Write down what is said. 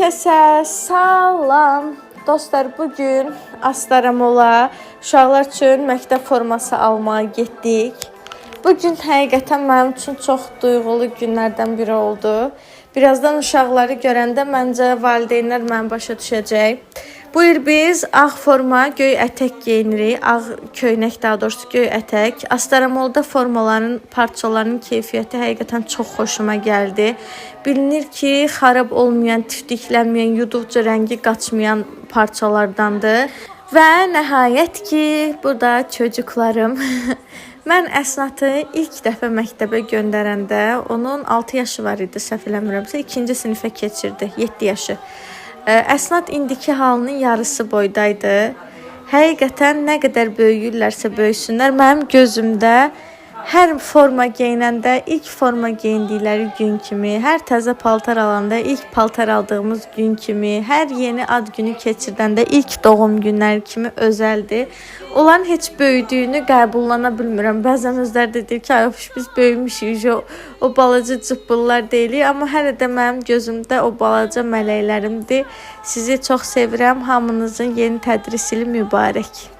Hər kəsə salam. Dostlar, bugün Astaramola uşaqlar üçün məktəb forması almağa getdik. Bugün həqiqətən mənim üçün çox duyğulu günlərdən biri oldu. Birazdan uşaqları görəndə məncə valideynlər məni başa düşəcək. Bu il biz ağ forma, göy ətək geyinirik. Ağ köynək, daha doğrusu göy ətək. Astaramolda formaların, parçalarının keyfiyyəti həqiqətən çox xoşuma gəldi. Bilinir ki, xarab olmayan, tiftiklənməyən, yuduqca rəngi qaçmayan parçalardandır. Və nəhayət ki, burada çocuklarım. Mən Əsnatı ilk dəfə məktəbə göndərəndə onun 6 yaşı var idi, səhv eləmirəmsə, 2-ci sinifə keçirdi, 7 yaşı. Əsnat indiki halının yarısı boydaydı. Həqiqətən nə qədər böyüyürlərsə böyüsünlər, mənim gözümdə hər forma geyinəndə, ilk forma geyindikləri gün kimi, hər təzə paltar alanda, ilk paltar aldığımız gün kimi, hər yeni ad günü keçirdəndə, ilk doğum günləri kimi özəldir. Onların heç böyüdüyünü qəbullana bilmirəm. Bəzən özləri də deyir ki, biz böyümüşük, o balaca cıbbıllar deyilik. Amma hələ də mənim gözümdə o balaca mələklərimdir. Sizi çox sevirəm. Hamınızın yeni tədris ili mübarək.